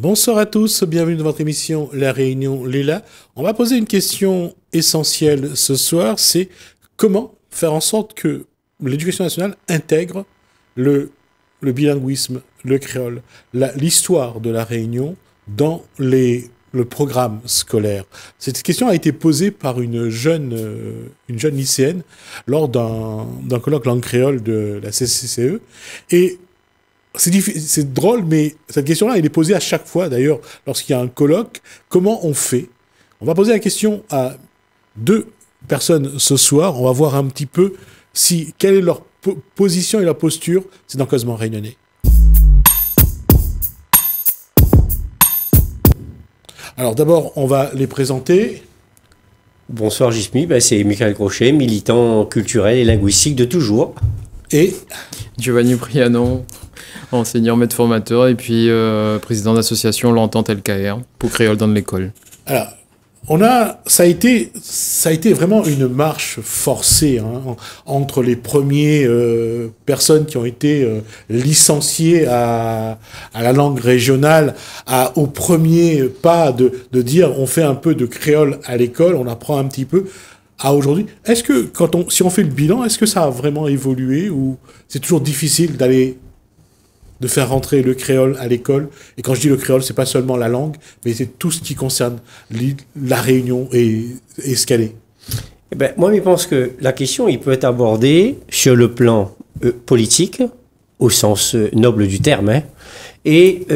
Bonsoir à tous, bienvenue dans votre émission La Réunion Léla. On va poser une question essentielle ce soir, c'est comment faire en sorte que l'éducation nationale intègre le bilinguisme, le créole, l'histoire de la Réunion dans le programme scolaire. Cette question a été posée par une jeune lycéenne lors d'un colloque langue créole de la CCCE et c'est drôle, mais cette question-là, elle est posée à chaque fois, d'ailleurs, lorsqu'il y a un colloque. Comment on fait? On va poser la question à deux personnes ce soir. On va voir un petit peu quelle est leur position et leur posture. C'est dans Causement Réunionnais. Alors d'abord, on va les présenter. Bonsoir Gismi, c'est Michael Crochet, militant culturel et linguistique de toujours. Et Giovanni Prianon, enseignant maître formateur et puis président d'association L'Entente LKR pour créole dans l'école. Alors, ça a été vraiment une marche forcée entre les premiers personnes qui ont été licenciées à la langue régionale, au premier pas de dire on fait un peu de créole à l'école, on apprend un petit peu. À aujourd'hui, est-ce que si on fait le bilan, est-ce que ça a vraiment évolué ou c'est toujours difficile de faire rentrer le créole à l'école? Et quand je dis le créole, c'est pas seulement la langue, mais c'est tout ce qui concerne la Réunion et ce qu'elle est. Moi, je pense que la question, il peut être abordée sur le plan politique, au sens noble du terme, et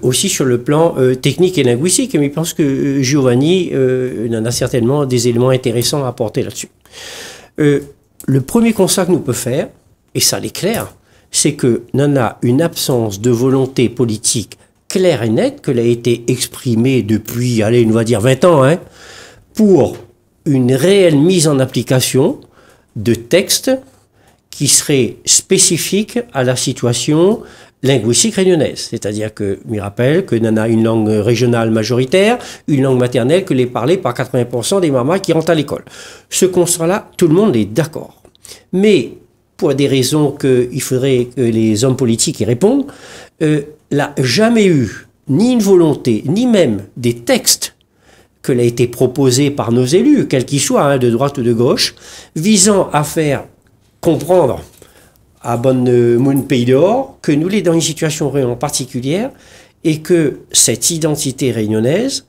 aussi sur le plan technique et linguistique. Mais je pense que Giovanni en a certainement des éléments intéressants à apporter là-dessus. Le premier constat que nous pouvons faire, et ça l'est clair, c'est que l'on a une absence de volonté politique claire et nette, que l'a été exprimée depuis, on va dire 20 ans, pour une réelle mise en application de textes qui seraient spécifiques à la situation linguistique réunionnaise. C'est-à-dire que, je me rappelle que l'on a une langue régionale majoritaire, une langue maternelle que les parlée par 80% des mamans qui rentrent à l'école. Ce constat-là, tout le monde est d'accord. Mais pour des raisons qu'il faudrait que les hommes politiques y répondent, n'a jamais eu ni une volonté, ni même des textes que l'a été proposé par nos élus, quels qu'ils soient, de droite ou de gauche, visant à faire comprendre à bonne monde pays dehors que nous sommes dans une situation vraiment particulière et que cette identité réunionnaise,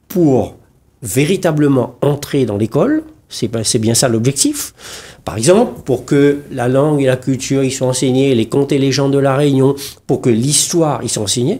pour véritablement entrer dans l'école, c'est bien ça l'objectif. Par exemple, pour que la langue et la culture y soient enseignées, les contes et légendes de la Réunion, pour que l'histoire y soit enseignée,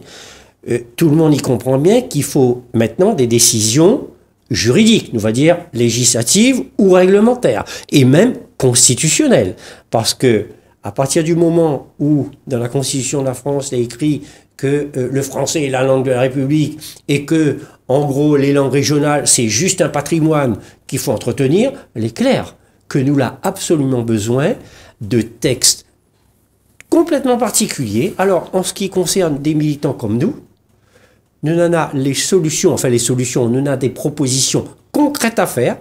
tout le monde y comprend bien qu'il faut maintenant des décisions juridiques, on va dire législatives ou réglementaires, et même constitutionnelles. Parce que à partir du moment où, dans la Constitution de la France, il est écrit que le français est la langue de la République et que, en gros, les langues régionales, c'est juste un patrimoine qu'il faut entretenir, il est clair que nous avons absolument besoin de textes complètement particuliers. Alors, en ce qui concerne des militants comme nous en a nous en a des propositions concrètes à faire,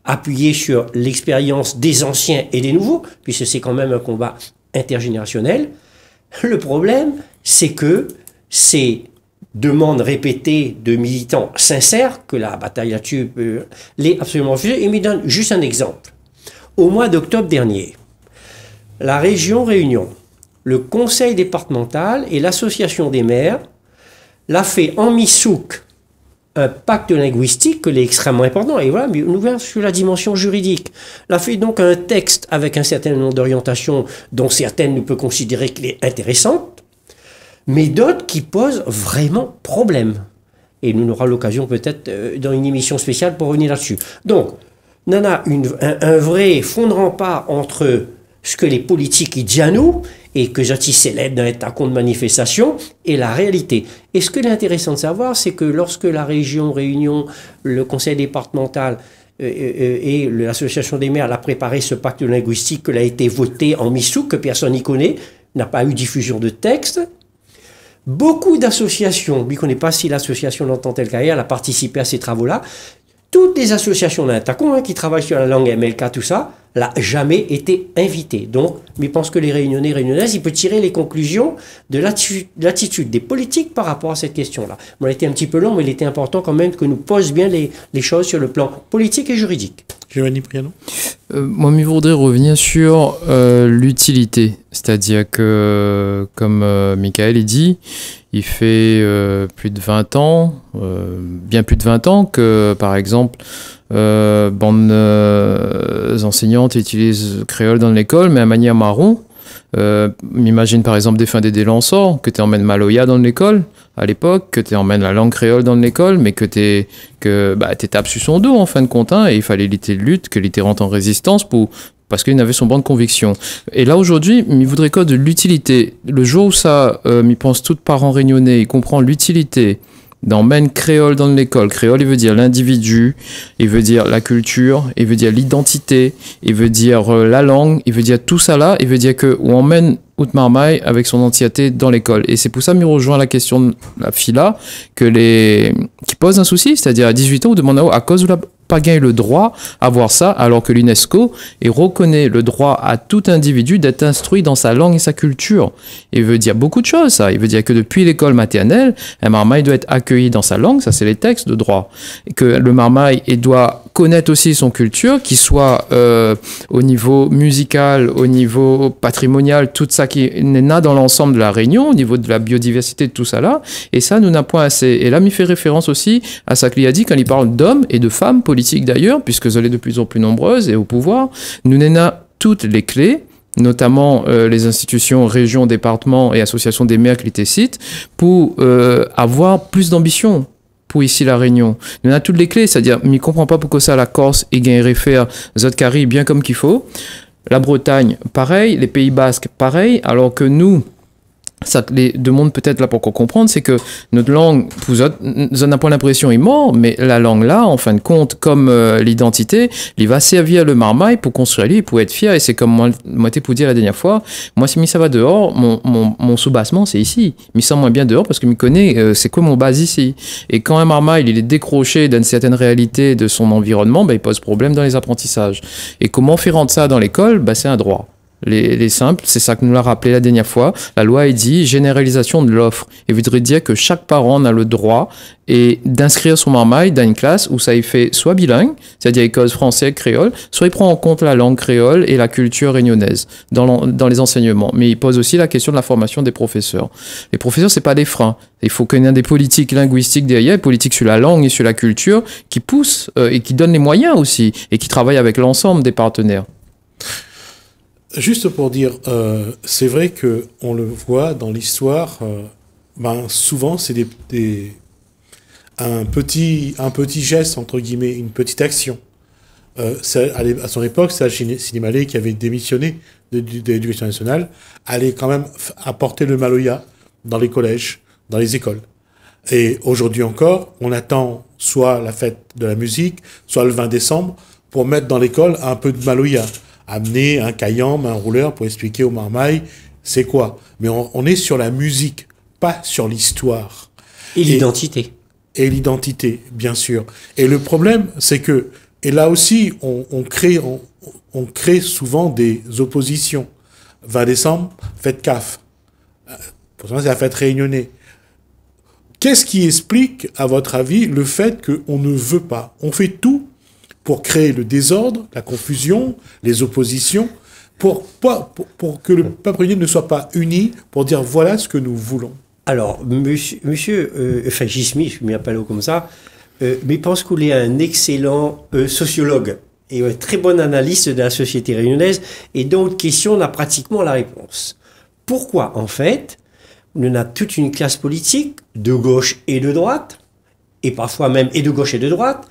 appuyées sur l'expérience des anciens et des nouveaux, puisque c'est quand même un combat intergénérationnel. Le problème, c'est que ces demandes répétées de militants sincères, que la bataille là-dessus l'est absolument refusée, et me donne juste un exemple. Au mois d'octobre dernier, la région Réunion, le conseil départemental et l'association des maires l'a fait en mi-souk un pacte linguistique que l'est extrêmement important, et voilà, nous verrons sur la dimension juridique. L'a fait donc un texte avec un certain nombre d'orientations dont certaines nous peut considérer qu'elle est intéressante, mais d'autres qui posent vraiment problème. Et nous aurons l'occasion peut-être dans une émission spéciale pour revenir là-dessus. Donc, on a un vrai fond de rempart entre ce que les politiques y disent à nous, et que j'attissais l'aide dans l'état compte de manifestation, et la réalité. Et ce que est intéressant de savoir, c'est que lorsque la région Réunion, le conseil départemental et l'association des maires a préparé ce pacte linguistique que l'a été voté en mi-souk, que personne n'y connaît, n'a pas eu diffusion de texte, beaucoup d'associations, je ne connais pas si l'association L'Entente LKR a participé à ces travaux-là, toutes les associations d'Intacon qui travaillent sur la langue MLK, tout ça, n'a jamais été invité. Donc, je pense que les Réunionnais et Réunionnaises, ils peuvent tirer les conclusions de l'attitude des politiques par rapport à cette question-là. Bon, elle était un petit peu long, mais il était important quand même que nous posions bien les choses sur le plan politique et juridique. Giovanni Priano. Moi, je voudrais revenir sur l'utilité. C'est-à-dire que, comme Michael il dit, il fait plus de 20 ans, bien plus de 20 ans que, par exemple, bandes enseignantes utilisent créole dans l'école, mais à manière marron. M'imagine par exemple des fins des Délansors, que tu emmènes Maloya dans l'école à l'époque, que tu emmènes la langue créole dans l'école, mais que tu tapes sur son dos en fin de compte, hein, et il fallait l'été de lutte, que l'été rentre en résistance parce qu'il avait son banc de conviction. Et là aujourd'hui, il voudrait quoi de l'utilité. Le jour où ça, m'y pense tout parent réunionnais, il comprend l'utilité d'emmène créole dans l'école. Créole, il veut dire l'individu, il veut dire la culture, il veut dire l'identité, il veut dire la langue, il veut dire tout ça là, il veut dire que on emmène Outmarmaï avec son entièreté dans l'école. Et c'est pour ça que je rejoins la question de la FILA qui pose un souci, c'est-à-dire à 18 ans, on demande à cause de la pas gagné le droit à voir ça, alors que l'UNESCO reconnaît le droit à tout individu d'être instruit dans sa langue et sa culture. Il veut dire beaucoup de choses, ça. Il veut dire que depuis l'école maternelle, un marmaille doit être accueilli dans sa langue, ça c'est les textes de droit. Et que le marmaille doit connaître aussi son culture, qu'il soit au niveau musical, au niveau patrimonial, tout ça qui est né dans l'ensemble de la Réunion, au niveau de la biodiversité, de tout ça là. Et ça, nous n'a point assez. Et là, il fait référence aussi à ça qu'il a dit quand il parle d'hommes et de femmes politiques d'ailleurs, puisque elles sont de plus en plus nombreuses et au pouvoir. Nous n'avons toutes les clés, notamment les institutions, régions, départements et associations des maires qui les citent, pour avoir plus d'ambition pour ici la Réunion. Nous avons toutes les clés, c'est-à-dire, je ne comprends pas pourquoi ça la Corse et gagnerait faire Zotcari bien comme qu'il faut. La Bretagne, pareil. Les Pays Basques, pareil. Alors que nous, ça les demande peut-être là pour qu'on comprenne, c'est que notre langue, vous n'a pas l'impression est mort, mais la langue là, en fin de compte, comme l'identité, il va servir le marmaille pour construire lui, pour être fier. Et c'est comme moi t'ai pour dire la dernière fois, moi si ça va dehors, mon sous-bassement c'est ici. Mais ça moins bien dehors parce que me connaît, c'est quoi mon base ici. Et quand un marmaille il est décroché d'une certaine réalité de son environnement, il pose problème dans les apprentissages. Et comment faire rentrer ça dans l'école, c'est un droit. Les simples, c'est ça que nous l'a rappelé la dernière fois. La loi est dit généralisation de l'offre. Et voudrait dire que chaque parent a le droit d'inscrire son marmaille dans une classe où ça y fait soit bilingue, c'est-à-dire école française, créole, soit il prend en compte la langue créole et la culture réunionnaise dans les enseignements. Mais il pose aussi la question de la formation des professeurs. Les professeurs, c'est pas des freins. Il faut qu'il y ait des politiques linguistiques derrière, des politiques sur la langue et sur la culture qui poussent et qui donnent les moyens aussi et qui travaillent avec l'ensemble des partenaires. Juste pour dire, c'est vrai que on le voit dans l'histoire. Souvent, c'est un petit geste entre guillemets, une petite action. À son époque, c'est Sinimalé qui avait démissionné de l'Éducation nationale, allait quand même apporter le Maloya dans les collèges, dans les écoles. Et aujourd'hui encore, on attend soit la fête de la musique, soit le 20 décembre, pour mettre dans l'école un peu de Maloya. Amener un caillambe, un rouleur pour expliquer au marmaille c'est quoi. Mais on est sur la musique, pas sur l'histoire. Et l'identité. Et l'identité, bien sûr. Et le problème, c'est que, et là aussi, on crée souvent des oppositions. 20 décembre, fête CAF. Pourtant, c'est la fête réunionnais. Qu'est-ce qui explique, à votre avis, le fait qu'on ne veut pas? On fait tout pour créer le désordre, la confusion, les oppositions, pour que le peuple réunionnais ne soit pas uni, pour dire voilà ce que nous voulons. Alors, Gismi, je m'appelle comme ça, mais je pense qu'il est un excellent sociologue et un très bon analyste de la société réunionnaise, et donc, question, on a pratiquement la réponse. Pourquoi, en fait, on a toute une classe politique, de gauche et de droite, et parfois même et de gauche et de droite,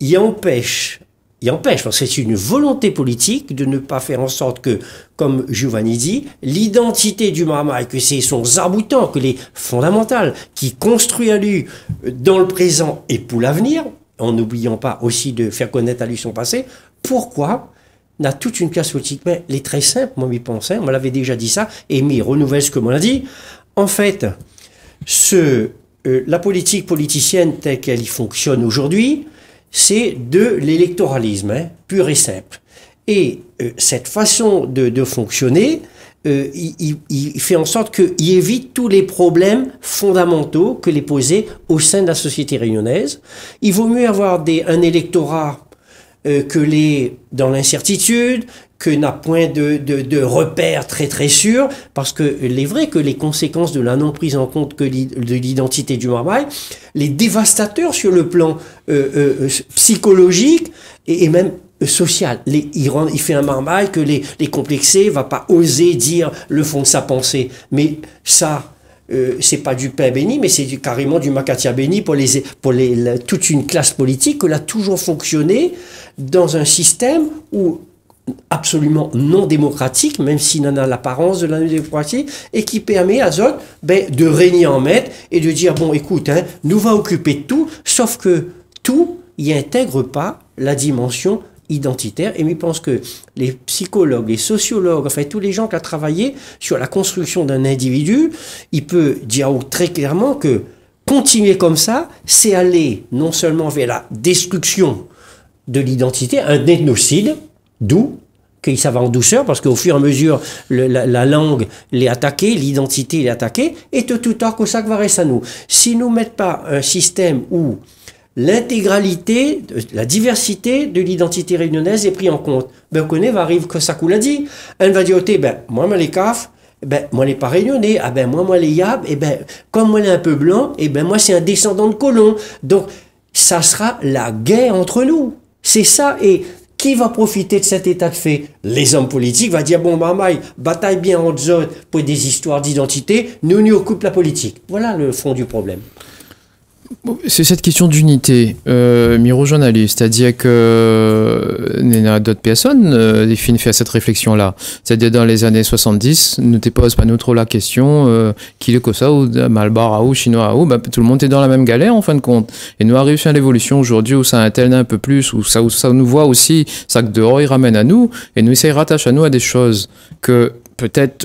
il empêche, parce que c'est une volonté politique de ne pas faire en sorte que, comme Giovanni dit, l'identité du marmaille, que c'est son zaboutan, que les fondamentales, qui construit à lui dans le présent et pour l'avenir, en n'oubliant pas aussi de faire connaître à lui son passé. Pourquoi on a toute une classe politique? Mais elle est très simple, moi j'y pensais, on m'avait déjà dit ça, et mais renouvelle ce que m'on a dit. En fait, la politique politicienne telle qu'elle y fonctionne aujourd'hui, c'est de l'électoralisme, hein, pur et simple. Et cette façon de fonctionner, il fait en sorte qu'il évite tous les problèmes fondamentaux que les posés au sein de la société réunionnaise. Il vaut mieux avoir un électorat dans l'incertitude, que n'a point de repères très très sûrs, parce que il est vrai que les conséquences de la non prise en compte de l'identité du Marmaille, les dévastateurs sur le plan psychologique et même social. Il fait un Marmaille que les complexés va pas oser dire le fond de sa pensée. Mais ça, c'est pas du pain béni, mais c'est carrément du macatia béni pour toute une classe politique qui a toujours fonctionné dans un système où absolument non démocratique, même s'il en a l'apparence de la démocratie, et qui permet à Zot de régner en maître et de dire, bon, écoute, hein, nous va occuper de tout, sauf que tout y intègre pas la dimension identitaire. Et je pense que les psychologues, les sociologues, enfin tous les gens qui ont travaillé sur la construction d'un individu, il peut dire très clairement que continuer comme ça, c'est aller non seulement vers la destruction de l'identité, un ethnocide, d'où que ça va en douceur, parce qu'au fur et à mesure, la langue l'est attaquée, l'identité l'est attaquée, et tout tard que ça va rester à nous. Si nous ne mettons pas un système où l'intégralité, la diversité de l'identité réunionnaise est prise en compte, on connaît, va arriver que ça l'a dit. Elle va dire, moi, les CAF, moi, les pas réunionnais, moi, les Yab, comme moi, les un peu blanc, moi, c'est un descendant de colon. Donc, ça sera la guerre entre nous. C'est ça, et qui va profiter de cet état de fait? Les hommes politiques vont dire, bon, Marmaille, bataille bien entre eux pour des histoires d'identité, nous occupons la politique. Voilà le fond du problème. C'est cette question d'unité, Miro journaliste, c'est-à-dire que il y a d'autres personnes qui fait cette réflexion-là. C'est-à-dire dans les années 70, ne te pose pas nous trop la question qui est que ça ou Malbar ou chinois ou tout le monde est dans la même galère en fin de compte. Et nous avons réussi à l'évolution aujourd'hui où ça interne un peu plus, où ça nous voit aussi, ça que dehors il ramène à nous et nous essaye rattache à nous à des choses que peut-être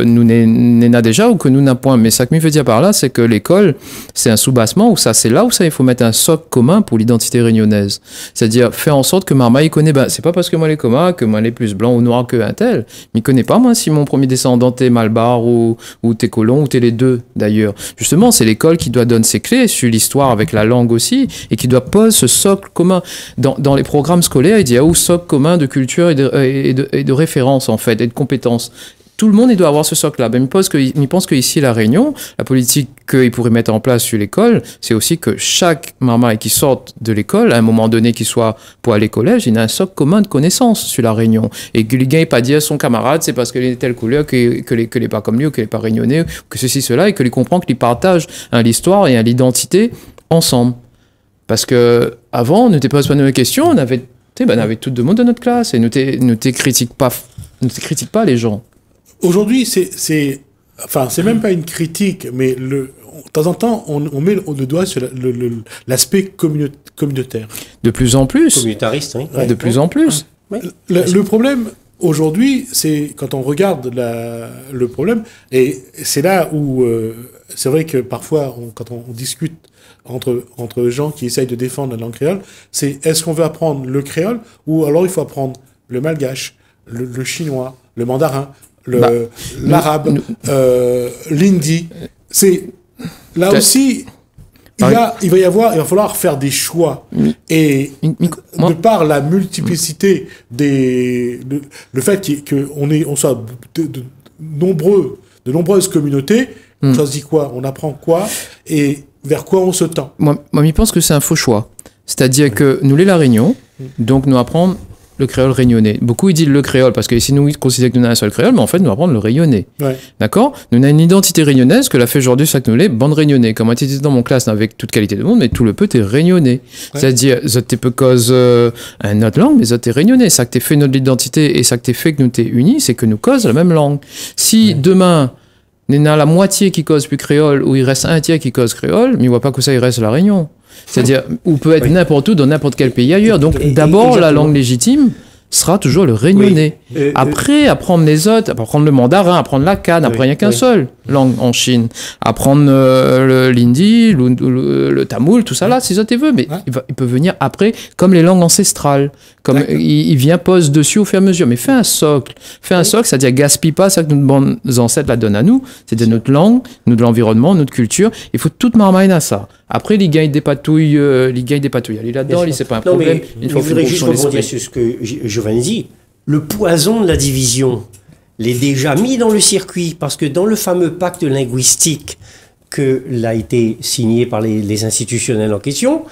nous n'en déjà ou que nous n'avons point. Mais ça que je veux dire par là, c'est que l'école, c'est un sous-bassement où ça, c'est là où ça, il faut mettre un socle commun pour l'identité réunionnaise. C'est-à-dire faire en sorte que Marmaille connaît, c'est pas parce que moi les communs, que moi les plus blanc ou noir que un tel. Mais connaît pas moi si mon premier descendant t'es Malbar ou t'es colon ou t'es les deux d'ailleurs. Justement, c'est l'école qui doit donner ses clés sur l'histoire avec la langue aussi et qui doit poser ce socle commun. Dans les programmes scolaires, il y a un socle commun de culture et de référence en fait et de compétences. Tout le monde il doit avoir ce socle-là. Ben, il pense qu'ici, à La Réunion, la politique qu'il pourrait mettre en place sur l'école, c'est aussi que chaque Marmaille qui sorte de l'école, à un moment donné, qu'il soit pour aller au collège, il a un socle commun de connaissances sur La Réunion. Et que le gars n'est pas dire à son camarade, c'est parce qu'il est de telle couleur que n'est pas comme lui, ou qu'il n'est pas réunionnais, ou que ceci, cela, et qu'il comprend qu'il partage l'histoire et l'identité ensemble. Parce que avant, on n'était pas posé de questions, on avait tout le monde de notre classe, et nous ne critique pas les gens. Aujourd'hui, c'est même pas une critique, mais de temps en temps, on met le doigt sur l'aspect communautaire. De plus en plus. Communautariste, oui. Ouais. De plus en plus. Ouais. Le problème, aujourd'hui, c'est quand on regarde le problème, et c'est là où c'est vrai que parfois, quand on discute entre gens qui essayent de défendre la langue créole, c'est est-ce qu'on veut apprendre le créole ou alors il faut apprendre le malgache, le chinois, le mandarin, l'arabe, l'hindi. C'est là aussi il va falloir faire des choix et de par la multiplicité le fait qu'on soit de nombreuses communautés, on choisit quoi, on apprend quoi et vers quoi on se tend. Moi, je pense que c'est un faux choix. C'est-à-dire que nous les La Réunion, donc nous apprenons le créole réunionnais. Beaucoup ils disent le créole parce que ici nous ils considèrent que nous avons un seul créole, mais en fait nous apprenons le réunionnais. Ouais. D'accord? Nous avons une identité réunionnaise que la fait aujourd'hui chaque nous les bande réunionnais. Comme tu étais dans mon classe avec toute qualité de monde, mais tout le peu t'es réunionnais. Ouais. C'est-à-dire ça t'es peu cause une autre langue, mais ça t'es réunionnais. Ça que t'es fait notre identité et ça que t'es fait que nous t'es unis, c'est que nous cause la même langue. Si demain il y en a la moitié qui cause plus créole ou il reste un tiers qui cause créole, mais il voit pas que ça il reste La Réunion. C'est-à-dire, ou peut être n'importe où dans n'importe quel pays ailleurs. Donc, d'abord, la langue légitime, sera toujours le réunionnais. Après, apprendre les autres, apprendre le mandarin, apprendre la canne, après il n'y a qu'un seul langue en Chine. Apprendre l'hindi, le tamoul, tout ça là, si ça tu veux, mais il peut venir après, comme les langues ancestrales. Comme il vient, pose dessus au fur et à mesure. Mais fais un socle, c'est-à-dire gaspille pas ça que nos ancêtres la donnent à nous, c'est-à-dire notre langue, notre environnement, notre culture. Il faut tout marmailler à ça. Après, les gars, ils dépatouillent, aller là-dedans, c'est pas un problème. Il faudrait juste rebondir sur ce que Giovanni dit. Le poison de la division l'est déjà mis dans le circuit, parce que dans le fameux pacte linguistique que l'a été signé par les institutionnels en question,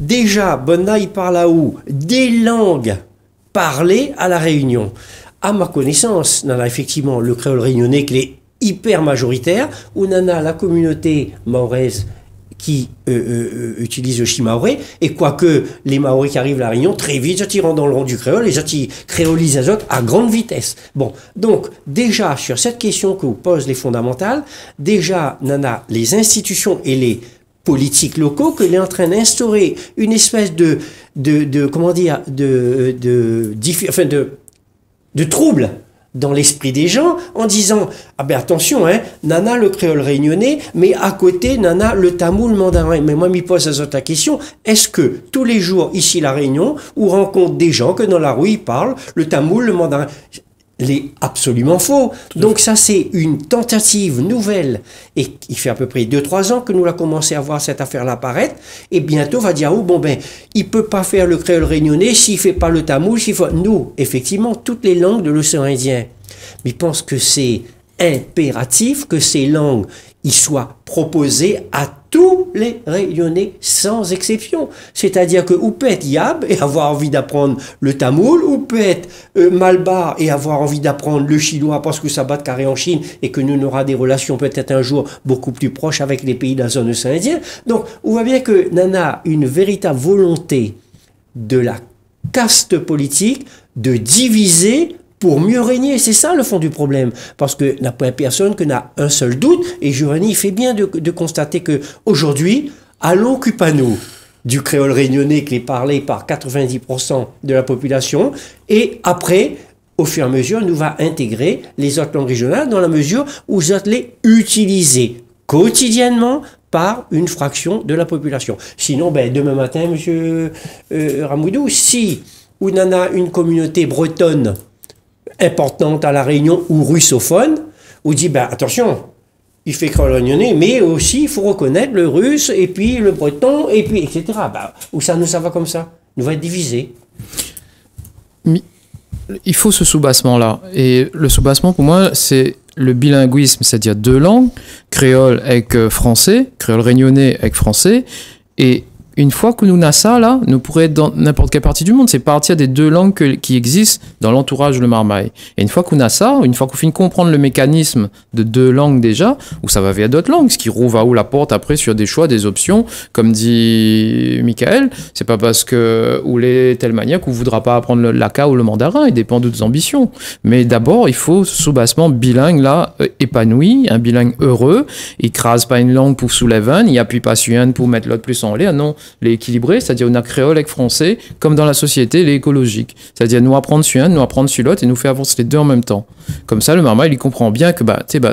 déjà, Bonna, il parle à où des langues parlées à la Réunion. À ma connaissance, on a effectivement le créole réunionnais qui est hyper majoritaire, on en a la communauté mahoraise qui utilise le chimaoré, et quoique les Maoris qui arrivent à la Réunion, très vite, ils rentrent dans le rang du créole, les autres, ils créolisent les autres à grande vitesse. Bon, donc, déjà, sur cette question que vous posez les fondamentales, déjà, on a les institutions et les politiques locaux qu'il est en train d'instaurer une espèce de trouble dans l'esprit des gens, en disant, ah ben attention, nana le créole réunionnais, mais à côté, nana le tamoul mandarin. Mais moi, je me pose la question, est-ce que tous les jours, ici, la Réunion, on rencontre des gens que dans la rue, ils parlent le tamoul, le mandarin? C'est absolument faux. Donc ça, c'est une tentative nouvelle. Et il fait à peu près 2-3 ans que nous avons commencé à voir cette affaire-là apparaître. Et bientôt, on va dire, oh bon ben, il peut pas faire le créole réunionnais s'il fait pas le tamoul, s'il faut... Nous, effectivement, toutes les langues de l'océan Indien. Mais je pense que c'est impératif que ces langues y soient proposées à tous les Réunionnais sans exception. C'est-à-dire que ou peut être Yab et avoir envie d'apprendre le tamoul, ou peut être Malbar et avoir envie d'apprendre le chinois parce que ça bat de carré en Chine et que nous aura des relations peut-être un jour beaucoup plus proches avec les pays de la zone océan Indien. Donc, on voit bien que Nana a une véritable volonté de la caste politique de diviser pour mieux régner. C'est ça le fond du problème. Parce que n'a pas personne que n'a un seul doute, et Giovanni fait bien de constater que aujourd'hui, à l'occupano du créole réunionnais qui est parlé par 90% de la population, et après, au fur et à mesure, nous va intégrer les autres langues régionales dans la mesure où nous allons les utiliser quotidiennement par une fraction de la population. Sinon, ben, demain matin, monsieur Ramoudou, si on en a une communauté bretonne importante à la Réunion ou russophone, on dit, ben, attention, il fait créole réunionnais, mais aussi il faut reconnaître le russe, et puis le breton, et puis, etc. Ben, où ça va comme ça? Nous va être divisé. Il faut ce soubassement-là. Et le soubassement, pour moi, c'est le bilinguisme, c'est-à-dire 2 langues, créole avec français, créole réunionnais avec français, et une fois que nous avons ça, là, nous pourrions être dans n'importe quelle partie du monde. C'est partir des 2 langues qui existent dans l'entourage de Marmaille. Et une fois qu'on a ça, une fois qu'on finit de comprendre le mécanisme de 2 langues déjà, ou ça va vers d'autres langues, ce qui rouvre à où la porte après sur des choix, des options, comme dit Michael, c'est pas parce que ou les telle manière qu'on voudra pas apprendre le laka ou le mandarin, il dépend de nos ambitions. Mais d'abord, il faut ce soubassement bilingue là, épanoui, un bilingue heureux, il crase pas une langue pour soulever un, il appuie pas sur un pour mettre l'autre plus en l'air, non. Les équilibrés, c'est-à-dire on a créole avec français, comme dans la société, les écologiques. C'est-à-dire nous apprendre sur un, nous apprendre sur l'autre et nous faire avancer les 2 en même temps. Comme ça, le marmaille, il comprend bien que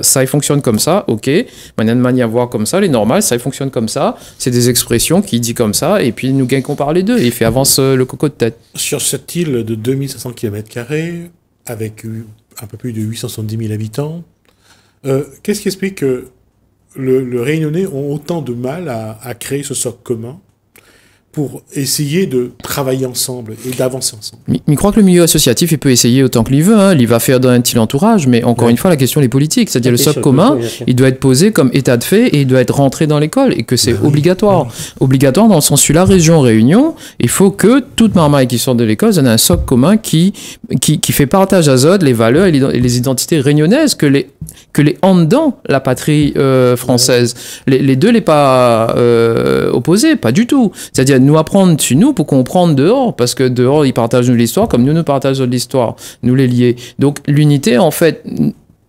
ça, il fonctionne comme ça, ok, manière de manière à voir comme ça, les normales, ça, il fonctionne comme ça, c'est des expressions qu'il dit comme ça, et puis nous gagne qu'on parle les deux, et il fait avancer le coco de tête. Sur cette île de 2500 km², avec un peu plus de 870 000 habitants, qu'est-ce qui explique que le Réunionnais ont autant de mal à créer ce socle commun pour essayer de travailler ensemble et d'avancer ensemble? Mais je crois que le milieu associatif, il peut essayer autant qu'il veut, il va faire dans un petit entourage, mais encore une fois, la question est politique, c'est-à-dire le socle commun, il doit être posé comme état de fait et il doit être rentré dans l'école et que c'est obligatoire. Obligatoire dans le sens où la région Réunion, il faut que toute Marmaille qui sort de l'école ait un socle commun qui fait partage à Zod les valeurs et les identités réunionnaises que les en dedans la patrie française. Les deux n'est pas opposés, pas du tout. C'est-à-dire nous apprendre sur nous pour comprendre dehors, parce que dehors ils partagent nous l'histoire comme nous partageons l'histoire, nous les lier. Donc l'unité en fait,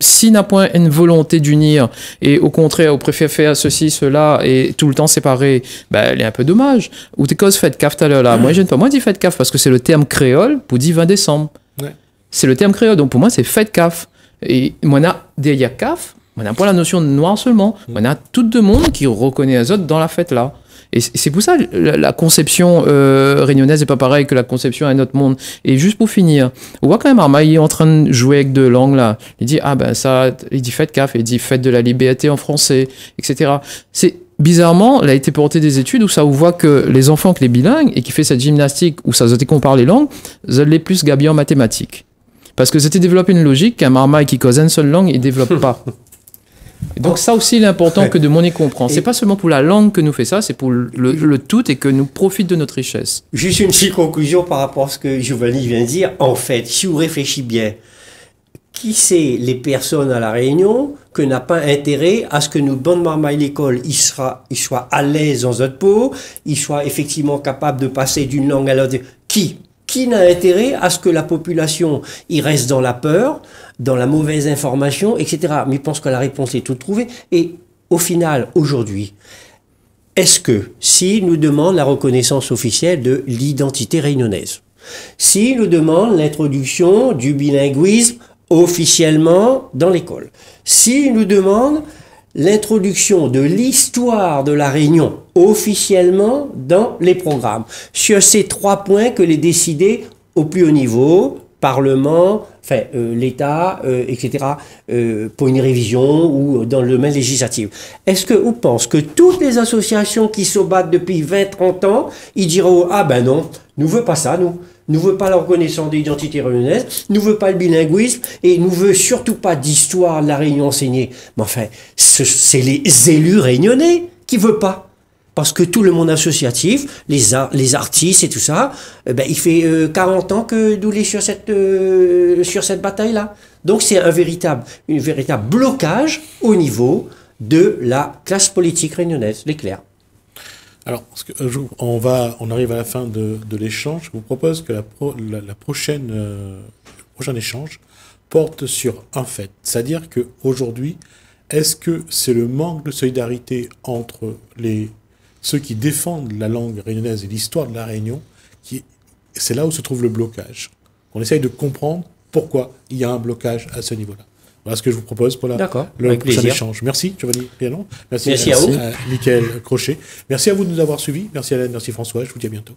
s'il n'a point une volonté d'unir et au contraire, on préfère faire ceci, cela et tout le temps séparer, ben, elle est un peu dommage. Ou t'es cause fête caf tout à l'heure là. Moi, j'aime pas. Moi, je dis fête caf parce que c'est le terme créole pour dire 20 décembre. Ouais. C'est le terme créole. Donc pour moi, c'est fête caf. Et moi, on a derrière caf, on n'a pas la notion de noir seulement. On a tout le monde qui reconnaît les autres dans la fête là. Et c'est pour ça la conception réunionnaise n'est pas pareille que la conception à un autre monde. Et juste pour finir, on voit quand même Armaï est en train de jouer avec deux langues là. Il dit ah ben ça, il dit fête caf, il dit fête de la liberté en français, etc. C'est bizarrement, il a été porté des études où ça on voit que les enfants que les bilingues et qui fait cette gymnastique où ça se compare les langues, ils les plus gabiers en mathématiques. Parce que c'était développer une logique qu'un Marmaille qui cause une seule langue, il développe pas. Et donc ça aussi, il est important que de monde y comprend. C'est pas seulement pour la langue que nous fait ça, c'est pour le tout et que nous profite de notre richesse. Juste une petite conclusion par rapport à ce que Giovanni vient de dire. En fait, si vous réfléchissez bien, qui c'est les personnes à La Réunion que n'a pas intérêt à ce que nous, bonne marmaille l'école, il soit à l'aise dans notre peau, il soit effectivement capable de passer d'une langue à l'autre. Qui n'a intérêt à ce que la population y reste dans la peur, dans la mauvaise information, etc. Mais je pense que la réponse est toute trouvée. Et au final, aujourd'hui, est-ce que si nous demande la reconnaissance officielle de l'identité réunionnaise, si nous demande l'introduction du bilinguisme officiellement dans l'école, si nous demande l'introduction de l'histoire de la Réunion officiellement dans les programmes. Sur ces 3 points que les décidés au plus haut niveau, Parlement, enfin l'État, etc., pour une révision ou dans le domaine législatif. Est-ce que vous pensez que toutes les associations qui se battent depuis 20-30 ans, ils diront « Ah ben non, nous ne voulons pas ça, nous. Nous ne voulons pas la reconnaissance de l'identité réunionnaise, nous ne voulons pas le bilinguisme et nous ne voulons surtout pas d'histoire de la Réunion enseignée. » Mais enfin, c'est les élus réunionnais qui ne veulent pas. Parce que tout le monde associatif, les artistes et tout ça, ben, il fait 40 ans que nous sommes sur cette bataille-là. Donc c'est un véritable blocage au niveau de la classe politique réunionnaise, l'éclair. Alors, on arrive à la fin de l'échange. Je vous propose que le prochain échange porte sur un fait. C'est-à-dire qu'aujourd'hui, est-ce que c'est le manque de solidarité entre ceux qui défendent la langue réunionnaise et l'histoire de la Réunion, c'est là où se trouve le blocage. On essaye de comprendre pourquoi il y a un blocage à ce niveau-là. Voilà ce que je vous propose pour le prochain échange. Merci, Giovanni Rianon. Merci à vous. Michael Crochet. Merci à vous de nous avoir suivis. Merci Alain, merci François. Je vous dis à bientôt.